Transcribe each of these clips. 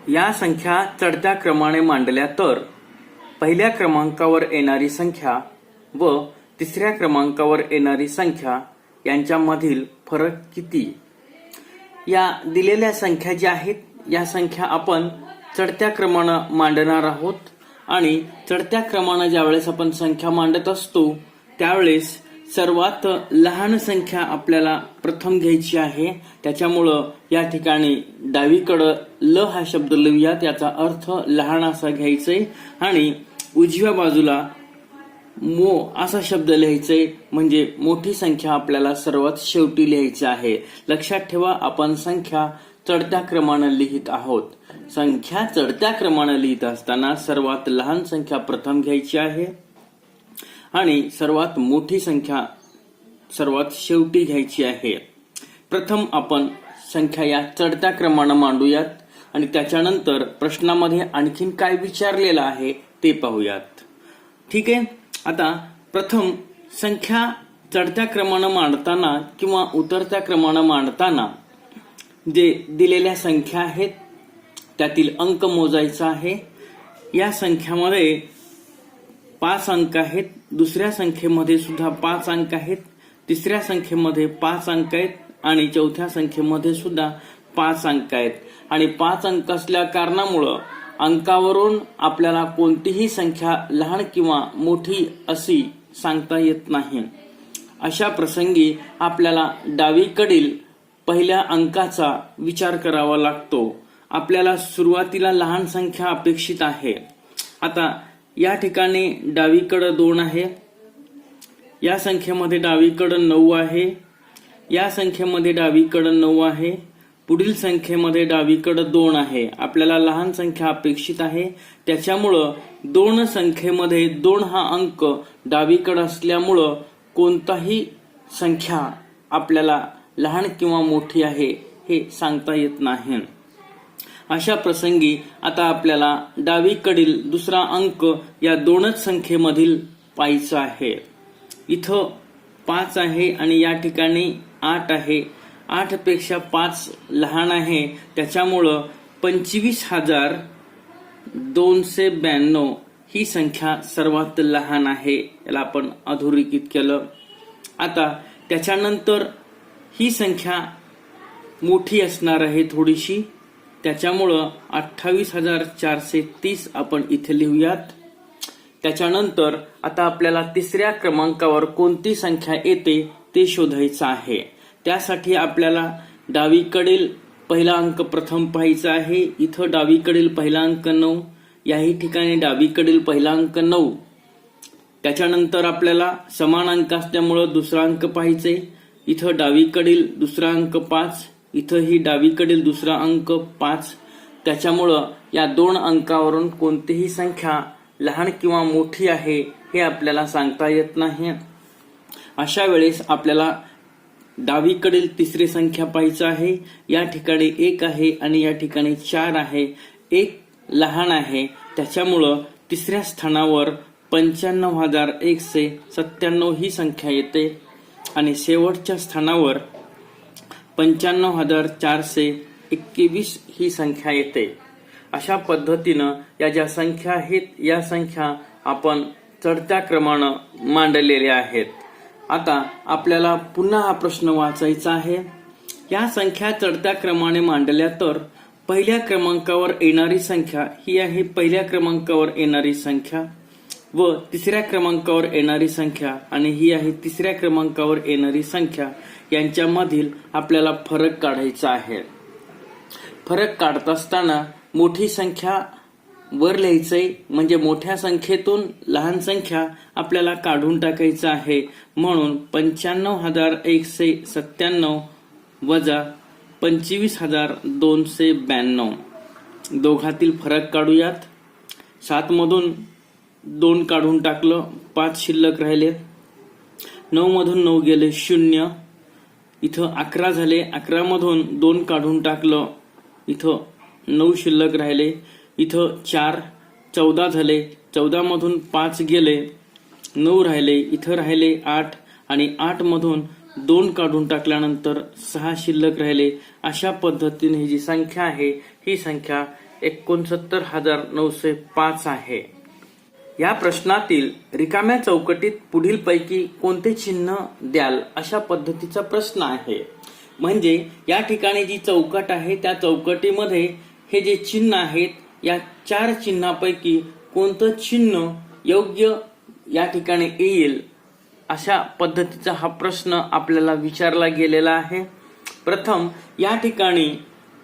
या संख्या चढत्या क्रमाने मांडल्या तर पहिल्या क्रमांकावर येणारी संख्या व तिसऱ्या क्रमांकावर येणारी संख्या यांच्यामधील फरक किती? या दिलेल्या संख्या ज्या आहेत या संख्या आपण चढत्या क्रमानं मांडणार आहोत आणि चढत्या क्रमानं ज्यावेळेस आपण संख्या मांडत असतो त्यावेळेस सर्वात लहान संख्या आपल्याला प्रथम घ्यायची आहे. त्याच्यामुळं या ठिकाणी डावीकडं ल हा शब्द लिहूयात, याचा अर्थ लहान असा घ्यायचंय आणि उजव्या बाजूला मो असा शब्द लिहायचंय, म्हणजे मोठी संख्या आपल्याला सर्वात शेवटी लिहायची आहे. लक्षात ठेवा, आपण संख्या चढत्या क्रमानं लिहित आहोत. संख्या चढत्या क्रमानं लिहित असताना सर्वात लहान संख्या प्रथम घ्यायची आहे आणि सर्वात मोठी संख्या सर्वात शेवटी घ्यायची आहे. प्रथम आपण संख्या या चढत्या क्रमानं मांडूयात आणि त्याच्यानंतर प्रश्नामध्ये आणखीन काय विचारलेलं आहे ते पाहूयात. ठीक आहे. आता प्रथम संख्या चढत्या क्रमानं मांडताना किंवा उतरत्या क्रमानं मांडताना जे दिलेल्या संख्या आहेत त्यातील अंक मोजायचा आहे. या संख्यामध्ये 5 अंक आहेत, दुसऱ्या संख्येमध्ये सुद्धा 5 अंक आहेत, तिसऱ्या संख्येमध्ये 5 अंक आहेत आणि चौथ्या संख्येमध्ये सुद्धा 5 अंक आहेत. आणि 5 अंक असल्या कारणामुळं अंकावरून आपल्याला कोणतीही संख्या लहान किंवा मोठी अशी सांगता येत नाही. अशा प्रसंगी आपल्याला डावीकडील पहिल्या अंकाचा विचार करावा लागतो. आपल्याला सुरुवातीला लहान संख्या अपेक्षित आहे. आता या ठिकाणी डावीकडं 2 आहे, या संख्येमध्ये डावीकडं 9 आहे, या संख्येमध्ये डावीकडं 9 आहे, पुढील संख्येमध्ये डावीकडं 2 आहे. आपल्याला लहान संख्या अपेक्षित आहे. त्याच्यामुळं 2 संख्येमध्ये 2 हा अंक डावीकडं असल्यामुळं कोणताही संख्या आपल्याला लहान किंवा मोठी आहे हे सांगता येत नाही. अशा प्रसंगी आता आपल्याला डावीकडील दुसरा अंक या 2च संख्येमधील पाहायचा आहे. इथं 5 आहे आणि या ठिकाणी 8 आहे. 8 पेक्षा 5 लहान आहे, त्याच्यामुळं 25,292 ही संख्या सर्वात लहान आहे. याला आपण अधोरेखित केलं. आता त्याच्यानंतर ही संख्या मोठी असणार आहे थोडीशी, त्याच्यामुळं 28,430 आपण इथे लिहूयात. त्याच्यानंतर आता आपल्याला तिसऱ्या क्रमांकावर कोणती संख्या येते ते शोधायचं आहे. त्यासाठी आपल्याला डावीकडील पहिला अंक प्रथम पाहायचा आहे. इथं डावीकडील पहिला अंक 9, याही ठिकाणी डावीकडील पहिला अंक 9. त्याच्यानंतर आपल्याला समान अंक असल्यामुळं दुसरा अंक पाहायचे. इथं डावीकडील दुसरा अंक 5, इथंही डावीकडील दुसरा अंक 5. त्याच्यामुळं या 2 अंकावरून कोणतीही संख्या लहान किंवा मोठी आहे हे आपल्याला सांगता येत नाही. अशा वेळेस आपल्याला डावीकडील तिसरी संख्या पाहायची आहे. या ठिकाणी 1 आहे आणि या ठिकाणी 4 आहे. 1 लहान आहे, त्याच्यामुळं तिसऱ्या स्थानावर 95,197 ही संख्या येते आणि शेवटच्या स्थानावर 95,421 ही संख्या येते. अशा पद्धतीनं या ज्या संख्या आहेत या संख्या आपण चढत्या क्रमानं मांडलेल्या आहेत. आता आपल्याला पुन्हा हा प्रश्न वाचायचा आहे. या संख्या चढत्या क्रमाने मांडल्या तर पहिल्या क्रमांकावर येणारी संख्या ही आहे पहिल्या क्रमांकावर येणारी संख्या व तिसऱ्या क्रमांकावर येणारी संख्या आणि ही आहे तिसऱ्या क्रमांकावर येणारी संख्या, यांच्यामधील आपल्याला फरक काढायचा आहे. फरक काढत असताना मोठी संख्या वर लिहायचंय, म्हणजे मोठ्या संख्येतून लहान संख्या आपल्याला काढून टाकायचं आहे. म्हणून 95,197 वजा 25,292 दोघातील फरक काढूयात. 7 मधून 2 काढून टाकलं, 5 शिल्लक राहिले. 9 मधून 9 गेले 0. इथं 11 झाले, 11 मधून 2 काढून टाकलं, इथं 9 शिल्लक राहिले. इथं 4, 14 झाले, 14 मधून 5 गेले, 9 राहिले. इथं राहिले 8 आणि 8 मधून 2 काढून टाकल्यानंतर 6 शिल्लक राहिले. अशा पद्धतीने ही जी संख्या आहे ही संख्या 1,69,905 आहे. या प्रश्नातील रिकाम्या चौकटीत पुढील पैकी कोणते चिन्ह द्याल अशा पद्धतीचा प्रश्न आहे. म्हणजे या ठिकाणी जी चौकट आहे त्या चौकटीमध्ये हे जे चिन्ह आहेत या 4 चिन्हापैकी कोणतं चिन्ह योग्य या ठिकाणी येईल अशा पद्धतीचा हा प्रश्न आपल्याला विचारला गेलेला आहे. प्रथम या ठिकाणी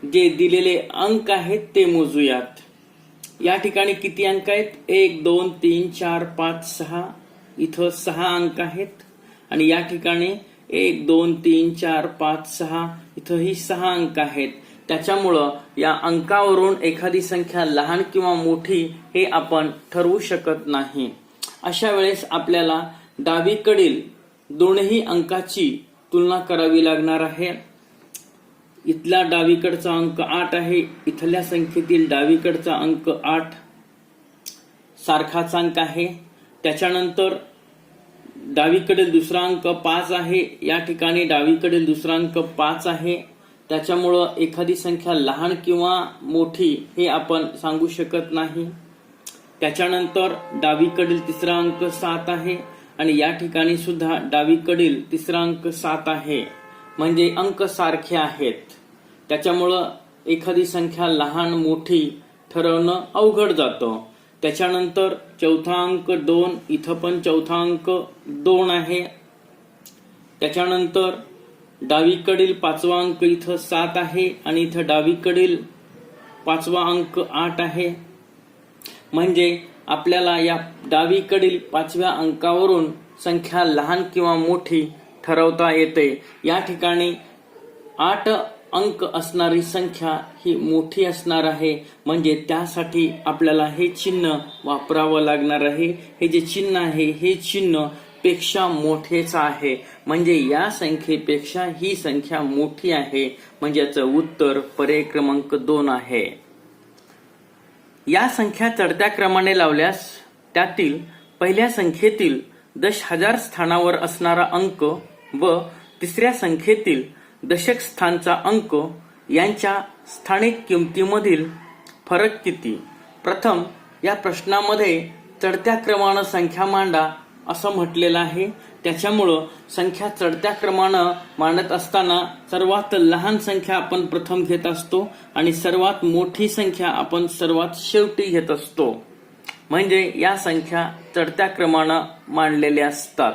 जे दिलेले अंक आहेत ते मोजूयात. या ठिकाणी किती अंक आहेत? 1 2 3 4 5 6. इथं 6 अंक आहेत आणि या ठिकाणी 1 2 3 4 5 6 इथंही 6 अंक आहेत. त्याच्यामुळं या अंकावरून एखादी संख्या लहान किंवा मोठी हे आपण ठरवू शकत नाही. अशा वेळेस आपल्याला डावीकडील दोनही अंकाची तुलना करावी लागणार आहे. इथला डावीकडचा अंक 8 आहे, इथल्या संख्येतील डावीकडचा अंक 8 सारखाच अंक आहे. त्याच्यानंतर डावीकडील दुसरा अंक 5 आहे, या ठिकाणी डावीकडील दुसरा अंक 5 आहे. त्याच्यामुळं एखादी संख्या लहान किंवा मोठी हे आपण सांगू शकत नाही. त्याच्यानंतर डावीकडील तिसरा अंक 7 आहे आणि या ठिकाणी सुद्धा डावीकडील तिसरा अंक 7 आहे. म्हणजे अंक सारखे आहेत. त्याच्यामुळं एखादी संख्या लहान मोठी ठरवणं अवघड जातं. त्याच्यानंतर चौथा अंक 2, इथं पण चौथा अंक 2 आहे. त्याच्यानंतर डावीकडील 5वा अंक इथं 7 आहे आणि इथं डावीकडील 5वा अंक 8 आहे. म्हणजे आपल्याला या डावीकडील 5व्या अंकावरून संख्या लहान किंवा मोठी ठरवता येते. या ठिकाणी 8 अंक असणारी संख्या ही मोठी असणार आहे. म्हणजे त्यासाठी आपल्याला हे चिन्ह वापरावं लागणार आहे. हे जे चिन्ह आहे हे चिन्ह पेक्षा मोठेच आहे. म्हणजे या संख्येपेक्षा ही संख्या मोठी आहे. म्हणजे याचं उत्तर पर्याय क्रमांक 2 आहे. या संख्या चढत्या क्रमाने लावल्यास त्यातील पहिल्या संख्येतील दशहजार स्थानावर असणारा अंक व तिसऱ्या संख्येतील दशक स्थानचा अंक यांच्या स्थानिक किमतीमधील फरक किती? प्रथम या प्रश्नामध्ये चढत्या क्रमानं संख्या मांडा असं म्हटलेलं आहे. त्याच्यामुळं संख्या चढत्या क्रमानं मांडत असताना सर्वात लहान संख्या आपण प्रथम घेत असतो आणि सर्वात मोठी संख्या आपण सर्वात शेवटी घेत असतो. म्हणजे या संख्या चढत्या क्रमानं मांडलेल्या असतात.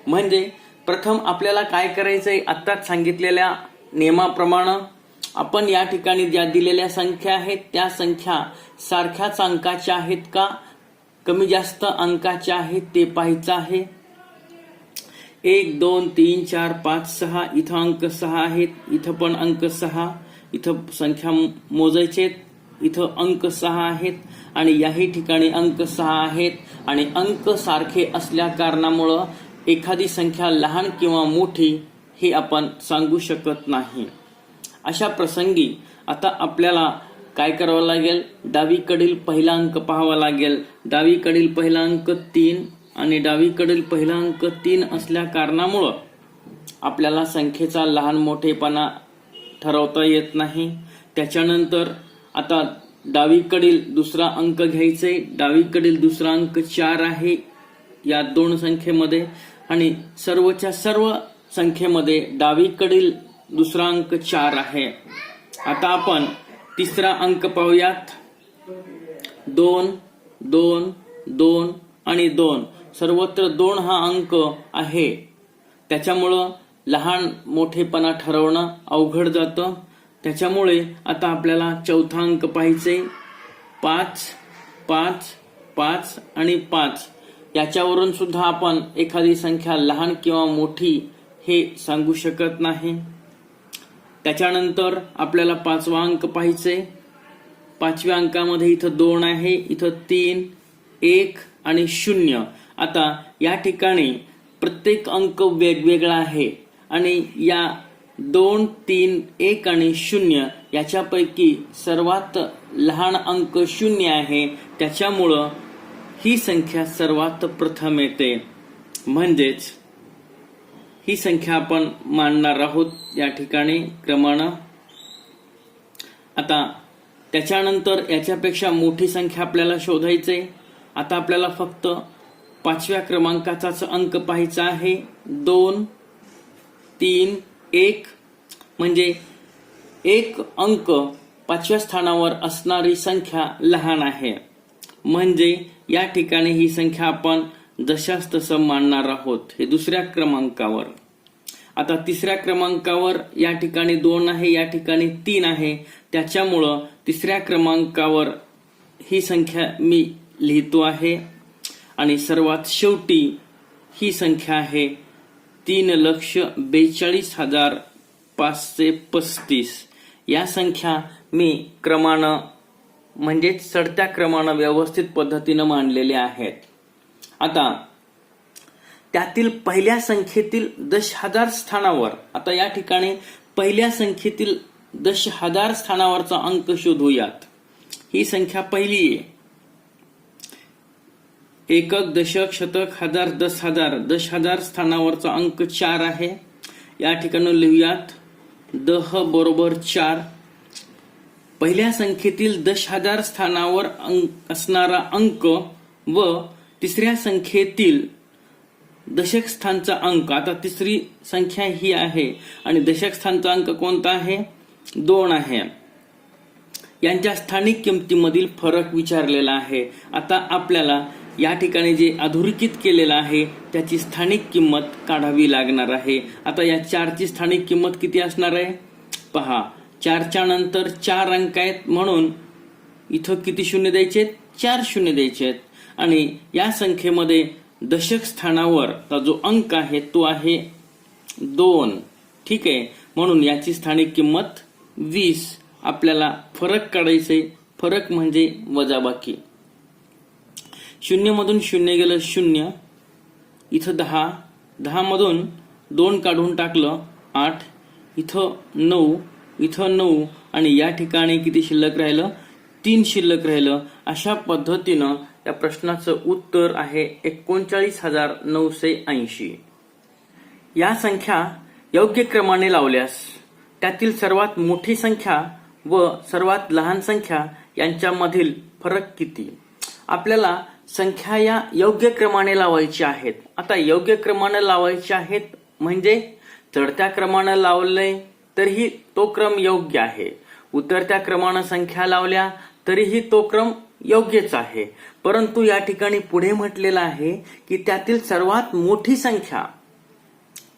म्हणजे प्रथम आपल्याला काय करायचंय? आत्ताच सांगितलेल्या नियमाप्रमाणे आपण या ठिकाणी ज्या दिलेल्या संख्या आहेत त्या संख्या सारख्याच अंकाच्या आहेत का कमी जास्त अंकाच्या आहेत ते पाहायचं आहे. 1 2 3 4 5 6 इथं अंक 6 आहेत, इथं पण अंक 6. इथं संख्या मोजायचे, इथं अंक 6 आहेत आणि याही ठिकाणी अंक 6 आहेत. आणि अंक सारखे असल्या कारणामुळं एखादी संख्या लहान किंवा मोठी हे आपण सांगू शकत नाही. अशा प्रसंगी आता आपल्याला काय करावं लागेल? डावीकडील पहिला अंक पाहावा लागेल. डावीकडील पहिला अंक 3 आणि डावीकडील पहिला अंक 3 असल्या कारणामुळं आपल्याला संख्येचा लहान मोठेपणा ठरवता येत नाही. त्याच्यानंतर आता डावीकडील दुसरा अंक घ्यायचे. डावीकडील दुसरा अंक 4 आहे या दोन संख्येमध्ये आणि सर्वच्या सर्व संख्येमध्ये डावीकडील दुसरा अंक 4 आहे. आता आपण तिसरा अंक पाहूयात. 2 2 2 आणि 2 सर्वत्र 2 हा अंक आहे. त्याच्यामुळं लहान मोठेपणा ठरवणं अवघड जातं. त्याच्यामुळे आता आपल्याला चौथा अंक पाहायचे. 5 5 5 आणि 5 याच्यावरून सुद्धा आपण एखादी संख्या लहान किंवा मोठी हे सांगू शकत नाही. त्याच्यानंतर आपल्याला 5वा अंक पाहायचे. 5व्या अंकामध्ये इथं 2 आहे, इथं 3 1 आणि 0. आता या ठिकाणी प्रत्येक अंक वेगवेगळा आहे आणि या 2 3 1 आणि 0 याच्यापैकी सर्वात लहान अंक 0 आहे. त्याच्यामुळं ही संख्या सर्वात प्रथम येते. म्हणजेच ही संख्या आपण मांडणार आहोत या ठिकाणी क्रमानं. आता त्याच्यानंतर याच्यापेक्षा मोठी संख्या आपल्याला शोधायची आहे. आता आपल्याला फक्त 5व्या क्रमांकाचाच अंक पाहायचा आहे. 2, 3, 1 म्हणजे एक अंक 5व्या स्थानावर असणारी संख्या लहान आहे. म्हणजे या ठिकाणी ही संख्या आपण जशास तसं मांडणार आहोत. हे 2ऱ्या क्रमांकावर. आता 3ऱ्या क्रमांकावर या ठिकाणी 2 आहे, या ठिकाणी 3 आहे. त्याच्यामुळं 3ऱ्या क्रमांकावर ही संख्या मी लिहितो आहे. आणि सर्वात शेवटी ही संख्या आहे 3,42,535. या संख्या मी क्रमानं म्हणजेच चढत्या क्रमानं व्यवस्थित पद्धतीनं मांडलेल्या आहेत. आता त्यातील पहिल्या संख्येतील 10,000 स्थानावर, आता या ठिकाणी पहिल्या संख्येतील 10,000 स्थानावरचा अंक शोधूयात. ही संख्या पहिली आहे. एकक, दशक, शतक, हजार, 10,000. 10,000 स्थानावरचा अंक 4 आहे. या ठिकाणी लिहूयात 10 बरोबर 4. पहिल्या संख्येतील 10,000 स्थानावर असणारा अंक व 3ऱ्या संख्येतील दशक स्थानचा अंक. आता 3री संख्या ही आहे आणि दशक स्थानचा अंक कोणता आहे? 2 आहे. यांच्या स्थानिक किमतीमधील फरक विचारलेला आहे. आता आपल्याला या ठिकाणी जे अधोरेखित केलेलं आहे त्याची स्थानिक किंमत काढावी लागणार आहे. आता या 4ची स्थानिक किंमत किती असणार आहे पहा. 4च्या नंतर 4 अंक आहेत म्हणून इथं किती शून्य द्यायचे? 4 शून्य द्यायचे. आणि या संख्येमध्ये दशक स्थानावर जो अंक आहे तो आहे 2. ठीक आहे, म्हणून याची स्थानिक किंमत 20. आपल्याला फरक काढायचे. फरक म्हणजे वजाबाकी. 0 मधून 0 गेलं 0. इथं 10. 10 मधून 2 काढून टाकलं 8. इथं 9. इथं 9 आणि या ठिकाणी किती शिल्लक राहिलं? 3 शिल्लक राहिलं. अशा पद्धतीनं या प्रश्नाचं उत्तर आहे 39,980. या संख्या योग्य क्रमाने लावल्यास त्यातील सर्वात मोठी संख्या व सर्वात लहान संख्या यांच्यामधील फरक किती? आपल्याला संख्या या योग्य क्रमाने लावायच्या आहेत. आता योग्य क्रमाने लावायच्या आहेत म्हणजे चढत्या क्रमाने लावले तरीही तो क्रम योग्य आहे. उतरत्या क्रमाने संख्या लावल्या तरीही तो क्रम योग्यच आहे. परंतु या ठिकाणी पुढे म्हटलेलं आहे की त्यातील सर्वात मोठी संख्या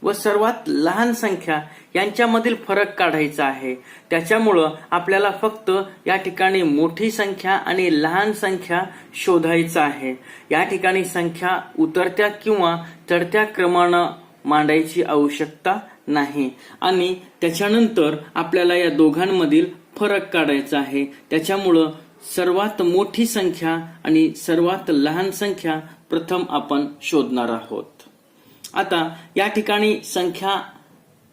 व सर्वात लहान संख्या यांच्यामधील फरक काढायचा आहे. त्याच्यामुळं आपल्याला फक्त या ठिकाणी मोठी संख्या आणि लहान संख्या शोधायचा आहे. या ठिकाणी संख्या उतरत्या किंवा चढत्या क्रमानं मांडायची आवश्यकता नाही. आणि त्याच्यानंतर आपल्याला या दोघांमधील फरक काढायचा आहे. त्याच्यामुळं सर्वात मोठी संख्या आणि सर्वात लहान संख्या प्रथम आपण शोधणार आहोत. आता या ठिकाणी संख्या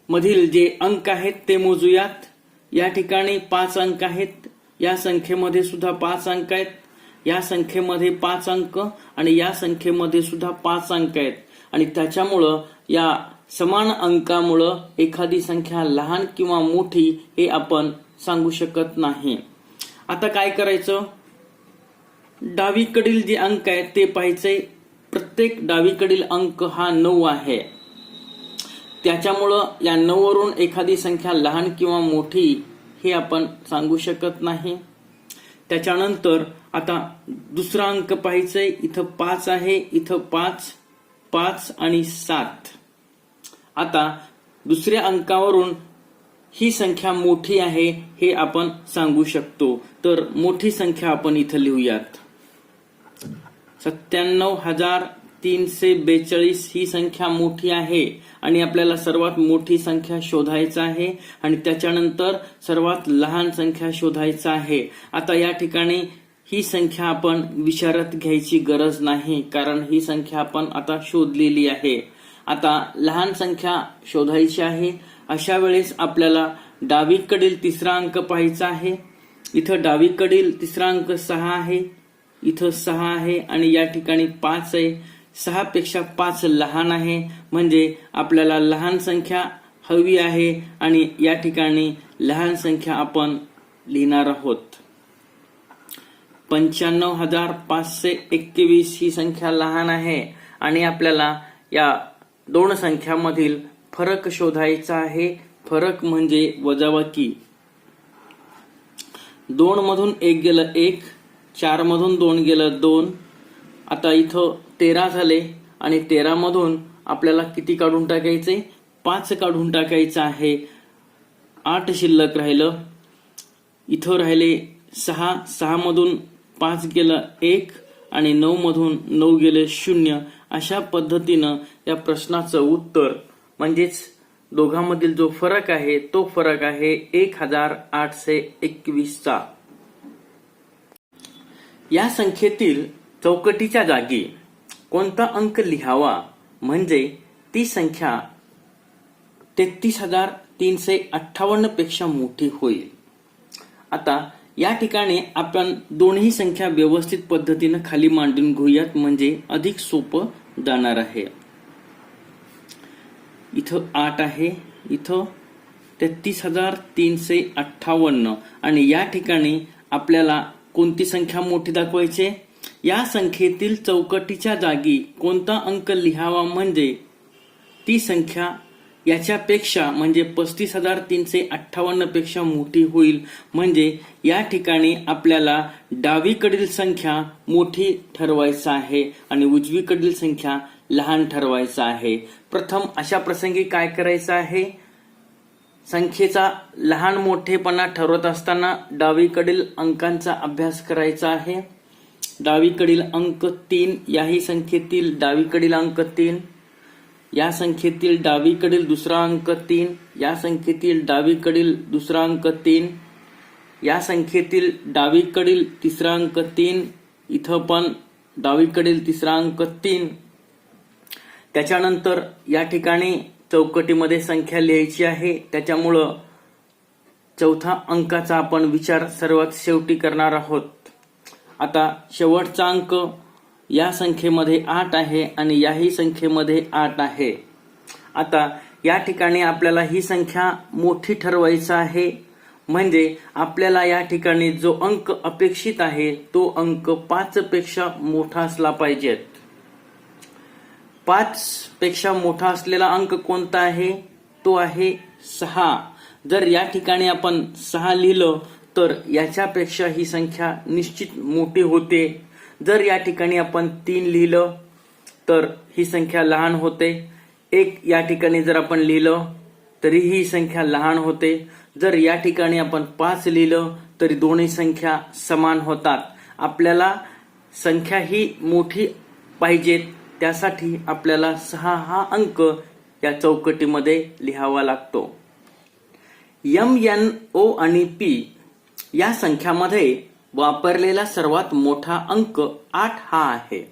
मधील जे अंक आहेत ते मोजूयात. या ठिकाणी 5 अंक आहेत. या संख्येमध्ये सुद्धा 5 अंक आहेत. या संख्येमध्ये 5 अंक आणि या संख्येमध्ये सुद्धा 5 अंक आहेत. आणि त्याच्यामुळं या समान अंकामुळं एखादी संख्या लहान किंवा मोठी हे आपण सांगू शकत नाही. आता काय करायचं? डावीकडील जे अंक आहेत ते पाहायचे. प्रत्येक डावीकडील अंक हा 9 आहे. त्याच्यामुळं या 9 वरून एखादी संख्या लहान किंवा मोठी हे आपण सांगू शकत नाही. त्याच्यानंतर आता दुसरा अंक पाहायचंय. इथं 5 आहे, इथं 5, 5 आणि 7. आता दुसऱ्या अंकावरून ही संख्या मोठी आहे हे आपण सांगू शकतो. तर मोठी संख्या आपण इथं लिहूयात. 97,342 ही संख्या मोठी आहे आणि आपल्याला सर्वात मोठी संख्या शोधायचा आहे आणि त्याच्यानंतर सर्वात लहान संख्या शोधायचा आहे. आता या ठिकाणी ही संख्या आपण विचारात घ्यायची गरज नाही कारण ही संख्या आपण आता शोधलेली आहे. आता लहान संख्या शोधायची आहे. अशा वेळेस आपल्याला डावीकडील तिसरा अंक पाहायचा आहे. इथं डावीकडील तिसरा अंक 6 आहे, इथं 6 आहे आणि या ठिकाणी 5 आहे. 6 पेक्षा 5 लहान आहे म्हणजे आपल्याला लहान संख्या हवी आहे आणि या ठिकाणी लहान संख्या आपण लिहिणार आहोत. 95,521 ही संख्या लहान आहे आणि आपल्याला या दोन संख्यामधील फरक शोधायचा आहे. फरक म्हणजे वजाबाकी. 2 मधून 1 गेलं 1, 4 मधून 2 गेलं 2. आता इथं 13 झाले आणि 13 मधून आपल्याला किती काढून टाकायचे? 5 काढून टाकायचं आहे. 8 शिल्लक राहिलं. इथं राहिले 6, 6 मधून 5 गेलं 1 आणि 9 मधून 9 गेले 0. अशा पद्धतीनं या प्रश्नाचं उत्तर म्हणजेच दोघांमधील जो फरक आहे तो फरक आहे 1821 चा. या संख्येतील चौकटीच्या जागी कोणता अंक लिहावा म्हणजे ती संख्या 33,358 पेक्षा मोठी होईल. आता या ठिकाणी आपण दोन्ही संख्या व्यवस्थित पद्धतीनं खाली मांडून घेऊयात म्हणजे अधिक सोपं जाणार आहे. इथं 8 आहे, इथं 33,358 आणि या ठिकाणी आपल्याला कोणती संख्या मोठी दाखवायची? या संख्येतील चौकटीच्या जागी कोणता अंक लिहावा म्हणजे ती संख्या याच्यापेक्षा म्हणजे 35,358 पेक्षा मोठी होईल. म्हणजे या ठिकाणी आपल्याला डावीकडील संख्या मोठी ठरवायचं आहे आणि उजवीकडील संख्या लहान ठरवायचं आहे. प्रथम अशा प्रसंगी काय करायचं आहे? संख्येचा लहान मोठेपणा ठरवत असताना डावीकडील अंकांचा अभ्यास करायचा आहे. डावीकडील अंक 3, याही संख्येतील डावीकडील अंक 3, या संख्येतील डावीकडील दुसरा अंक 3, या संख्येतील डावीकडील दुसरा अंक 3, या संख्येतील डावीकडील तिसरा अंक 3, इथं पण डावीकडील तिसरा अंक 3. त्याच्यानंतर या ठिकाणी चौकटीमध्ये संख्या लिहायची आहे. त्याच्यामुळं चौथा अंकाचा आपण विचार सर्वात शेवटी करणार आहोत. आता शेवटचा अंक या संख्येमध्ये 8 आहे आणि याही संख्येमध्ये 8 आहे. आता या ठिकाणी आपल्याला ही संख्या मोठी ठरवायचा आहे म्हणजे आपल्याला या ठिकाणी जो अंक अपेक्षित आहे तो अंक 5 पेक्षा मोठा असला पाहिजे. 5 पेक्षा मोठा असलेला अंक कोणता आहे? तो आहे 6. जर या ठिकाणी आपण 6 लिहिलं तर याच्यापेक्षा ही संख्या निश्चित मोठी होते. जर या ठिकाणी आपण 3 लिहिलं तर ही संख्या लहान होते. 1 या ठिकाणी जर आपण लिहिलं तरीही ही संख्या लहान होते. जर या ठिकाणी आपण 5 लिहिलं तरी दोन्ही संख्या समान होतात. आपल्याला संख्या ही मोठी पाहिजेत त्यासाठी आपल्याला 6 हा अंक या चौकटीमध्ये लिहावा लागतो. M, N, O आणि P या संख्यामध्ये वापरलेला सर्वात मोठा अंक 8 हा आहे.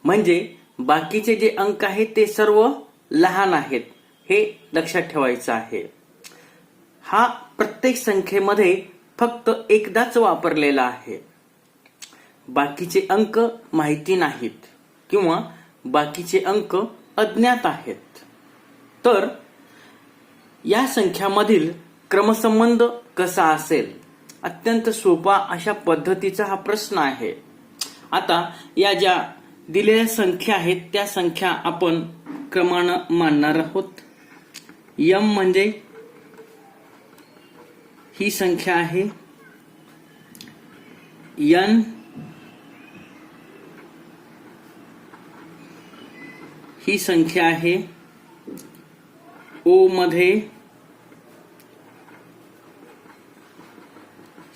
म्हणजे बाकीचे जे अंक आहेत ते सर्व लहान आहेत हे लक्षात ठेवायचं आहे. हा प्रत्येक संख्येमध्ये फक्त एकदाच वापरलेला आहे. बाकीचे अंक माहिती नाहीत किंवा बाकीचे अंक अज्ञात आहेत. तर या संख्यामधील क्रमसंबंध कसा असेल? अत्यंत सोपा अशा पद्धतीचा हा प्रश्न आहे. आता या ज्या दिलेल्या संख्या आहेत त्या संख्या आपण क्रमानं मांडणार आहोत. M म्हणजे ही संख्या आहे. N ही संख्या आहे. O मध्ये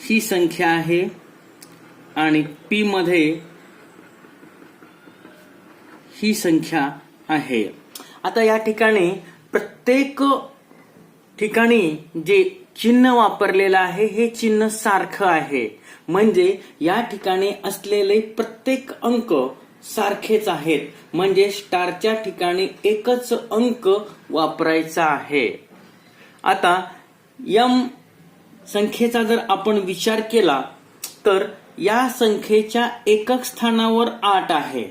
ही संख्या आहे आणि P मध्ये ही संख्या आहे. आता या ठिकाणी प्रत्येक ठिकाणी जे चिन्ह वापरलेलं आहे हे चिन्ह सारखं आहे. म्हणजे या ठिकाणी असलेले प्रत्येक अंक सारखेच आहेत. म्हणजे स्टारच्या ठिकाणी एकच अंक वापरायचा आहे. आता M संख्येचा जर आपण विचार केला तर या संख्येच्या एकक स्थानावर 8 आहे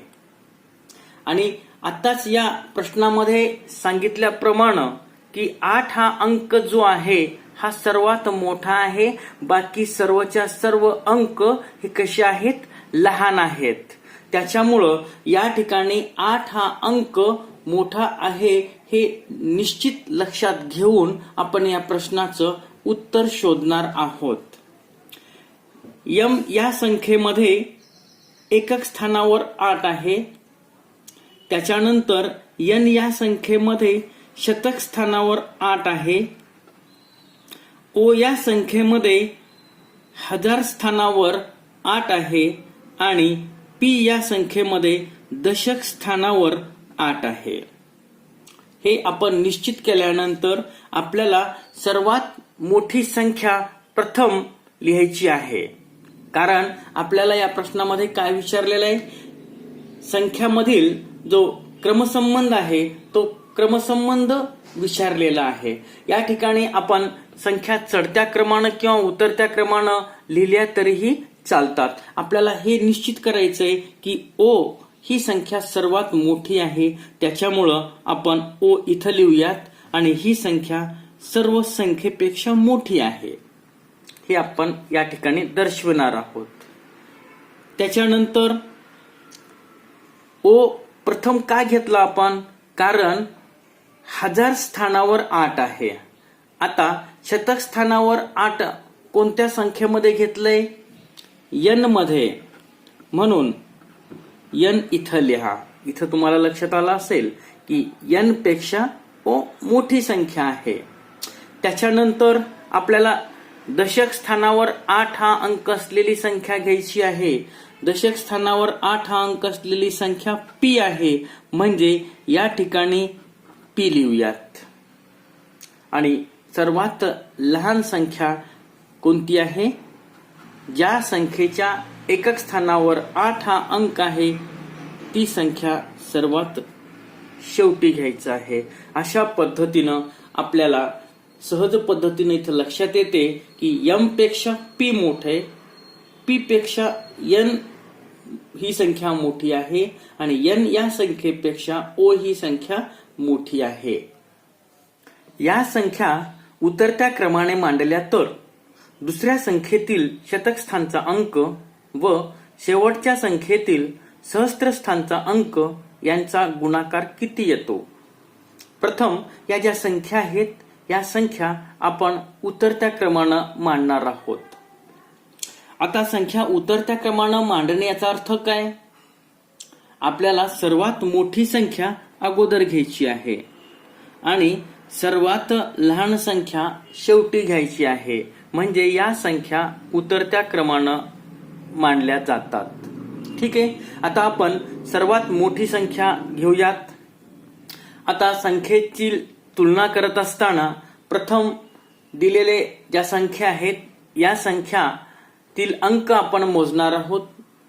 आणि आताच या प्रश्नामध्ये सांगितल्याप्रमाणे की 8 हा अंक जो आहे हा सर्वात मोठा आहे, बाकी सर्वच्या सर्व अंक हे कसे आहेत, लहान आहेत. त्याच्यामुळं या ठिकाणी 8 हा अंक मोठा आहे हे निश्चित लक्षात घेऊन आपण या प्रश्नाचं उत्तर शोधणार आहोत. यम या संख्येमध्ये एकक स्थानावर 8 आहे. त्याच्यानंतर एन या संख्येमध्ये शतक स्थानावर 8 आहे. ओ या संख्येमध्ये हजार स्थानावर 8 आहे आणि पी या संख्येमध्ये दशक स्थानावर 8 आहे. हे आपण निश्चित केल्यानंतर आपल्याला सर्वात मोठी संख्या प्रथम लिहायची आहे. कारण आपल्याला या प्रश्नामध्ये काय विचारलेलं आहे, संख्यामधील जो क्रमसंबंध आहे तो क्रमसंबंध विचारलेला आहे. या ठिकाणी आपण संख्या चढत्या क्रमानं किंवा उतरत्या क्रमानं लिहिल्या तरीही चालतात. आपल्याला हे निश्चित करायचंय की ओ ही संख्या सर्वात मोठी आहे, त्याच्यामुळं आपण ओ इथं लिहूयात आणि ही संख्या सर्व संख्येपेक्षा मोठी आहे हे आपण या ठिकाणी दर्शविणार आहोत. त्याच्यानंतर ओ प्रथम का घेतला आपण, कारण हजार स्थानावर 8 आहे. आता शतक स्थानावर 8 कोणत्या संख्येमध्ये घेतलंय, एन मध्ये, म्हणून एन इथं लिहा. इथं तुम्हाला लक्षात आलं असेल की एन पेक्षा ओ मोठी संख्या आहे. त्याच्यानंतर आपल्याला दशक स्थानावर 8 हा अंक असलेली संख्या घ्यायची आहे. दशक स्थानावर 8 हा अंक असलेली संख्या पी आहे, म्हणजे या ठिकाणी पी लिहूयात. आणि सर्वात लहान संख्या कोणती आहे, ज्या संख्येच्या एकक स्थानावर 8 हा अंक आहे ती संख्या सर्वात शेवटी घ्यायचं आहे. अशा पद्धतीनं आपल्याला सहज पद्धतीने इथं लक्षात येते की एम पेक्षा पी मोठे, पी पेक्षा एन ही संख्या मोठी आहे आणि एन या संख्येपेक्षा ओ ही संख्या मोठी आहे. या संख्या उतरत्या क्रमाने मांडल्या तर दुसऱ्या संख्येतील शतक स्थानचा अंक व शेवटच्या संख्येतील सहस्त्रस्थानचा अंक यांचा गुणाकार किती येतो. प्रथम या ज्या संख्या आहेत या संख्या आपण उतरत्या क्रमानं मांडणार आहोत. आता संख्या उतरत्या क्रमानं मांडणे याचा अर्थ काय, आपल्याला सर्वात मोठी संख्या अगोदर घ्यायची आहे आणि सर्वात लहान संख्या शेवटी घ्यायची आहे, म्हणजे या संख्या उतरत्या क्रमानं मांडल्या जातात. ठीक आहे. आता आपण सर्वात मोठी संख्या घेऊयात. आता संख्येची तुलना करत असताना प्रथम दिलेले ज्या संख्या आहेत या संख्यातील अंक आपण मोजणार आहोत.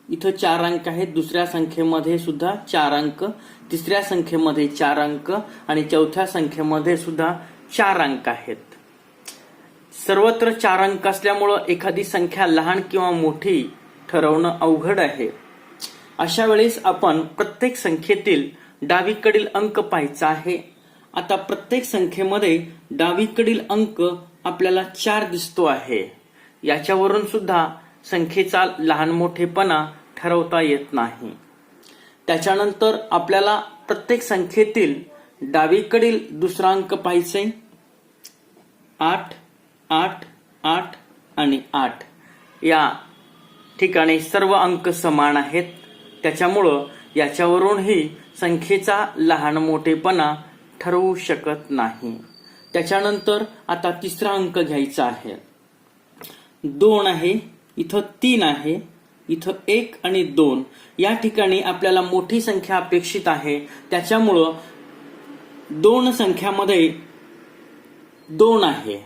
इथं 4 अंक आहेत, दुसऱ्या संख्येमध्ये सुद्धा 4 अंक, तिसऱ्या संख्येमध्ये 4 अंक आणि चौथ्या संख्येमध्ये सुद्धा 4 अंक आहेत. सर्वत्र 4 अंक असल्यामुळं एखादी संख्या लहान किंवा मोठी ठरवणं अवघड आहे. अशा वेळेस आपण प्रत्येक संख्येतील डावीकडील अंक पाहायचा आहे. आता प्रत्येक संख्येमध्ये डावीकडील अंक आपल्याला 4 दिसतो आहे. याच्यावरून सुद्धा संख्येचा लहान मोठेपणा ठरवता येत नाही. त्याच्यानंतर आपल्याला प्रत्येक संख्येतील डावीकडील दुसरा अंक पाहायचे. 8, 8, 8 आणि 8 या ठिकाणी सर्व अंक समान आहेत, त्याच्यामुळं याच्यावरूनही संख्येचा लहान मोठेपणा ठरवू शकत नाही. त्याच्यानंतर आता तिसरा अंक घ्यायचा आहे. 2 आहे, इथं 3 आहे, इथं 1 आणि 2 या ठिकाणी आपल्याला मोठी संख्या अपेक्षित आहे, त्याच्यामुळं 2 संख्यामध्ये 2 आहे,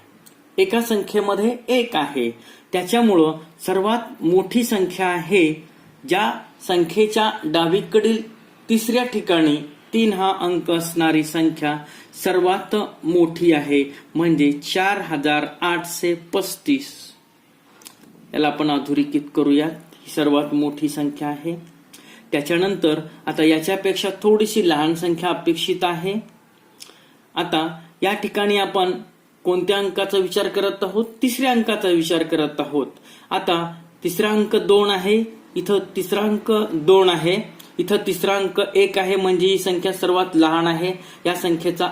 एका संख्येमध्ये 1 आहे, त्याच्यामुळं सर्वात मोठी संख्या आहे ज्या संख्येच्या डावीकडील तिसऱ्या ठिकाणी 3 हा अंक असणारी संख्या सर्वात मोठी आहे, म्हणजे 4835. याला आपण अधोरेखित करूयात. ही सर्वात मोठी संख्या आहे. त्याच्यानंतर आता याच्यापेक्षा थोडीशी लहान संख्या अपेक्षित आहे. आता या ठिकाणी आपण कोणत्या अंकाचा विचार करत आहोत? तिसऱ्या अंकाचा विचार करत आहोत. आता तिसरा अंक 2 आहे, इथं तिसरा अंक 2 आहे, इथं तिसरा अंक 1 आहे, म्हणजे ही संख्या सर्वात लहान आहे. या संख्येचा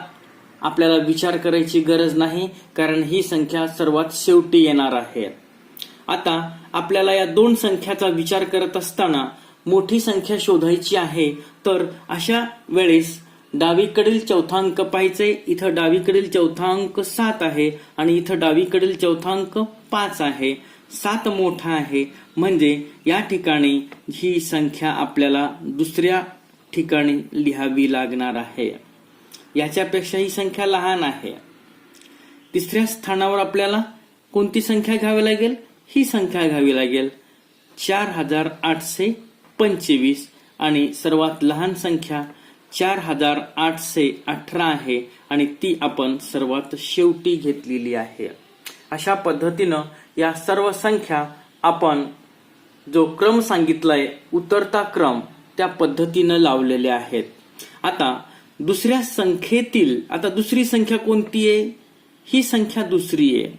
आपल्याला विचार करायची गरज नाही, कारण ही संख्या सर्वात शेवटी येणार आहे. आता आपल्याला या 2 संख्याचा विचार करत असताना मोठी संख्या शोधायची आहे. तर अशा वेळेस डावीकडील चौथा अंक पाहायचे. इथं डावीकडील चौथा अंक 7 आहे आणि इथं डावीकडील चौथा अंक 5 आहे. 7 मोठा आहे, म्हणजे या ठिकाणी ही संख्या आपल्याला दुसऱ्या ठिकाणी लिहावी लागणार आहे. याच्यापेक्षा ही संख्या लहान आहे. तिसऱ्या स्थानावर आपल्याला कोणती संख्या घ्यावी लागेल? ही संख्या घ्यावी लागेल, 4825, आणि सर्वात लहान संख्या 4818 आहे आणि ती आपण सर्वात शेवटी घेतलेली आहे. अशा पद्धतीनं या सर्व संख्या आपण जो क्रम सांगितलाय, उतरता क्रम, त्या पद्धतीनं लावलेल्या आहेत. आता दुसऱ्या संख्येतील, आता दुसरी संख्या कोणती आहे? ही संख्या दुसरी आहे.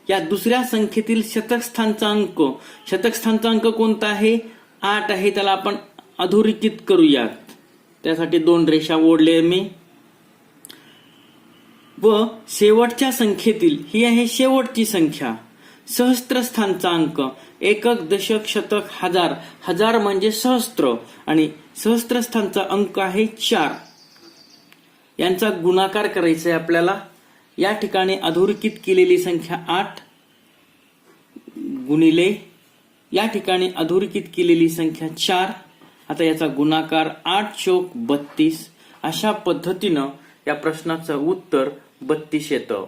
या दुसऱ्या संख्येतील शतकस्थानचा अंक कोणता आहे? 8 आहे. त्याला आपण अधोरेखित करूयात. त्यासाठी 2 रेषा ओढले मी. व शेवटच्या संख्येतील, ही आहे शेवटची संख्या, सहस्त्रस्थानचा अंक, एकक, दशक, शतक, हजार. हजार म्हणजे सहस्त्र, आणि सहस्त्रस्थानचा अंक आहे 4. यांचा गुणाकार करायचा आहे आपल्याला. या ठिकाणी अधोरेखित केलेली संख्या 8 गुणिले या ठिकाणी अधोरेखित केलेली संख्या 4. आता याचा गुणाकार 8 चोक 32. अशा पद्धतीनं या प्रश्नाचं उत्तर 32 येतं.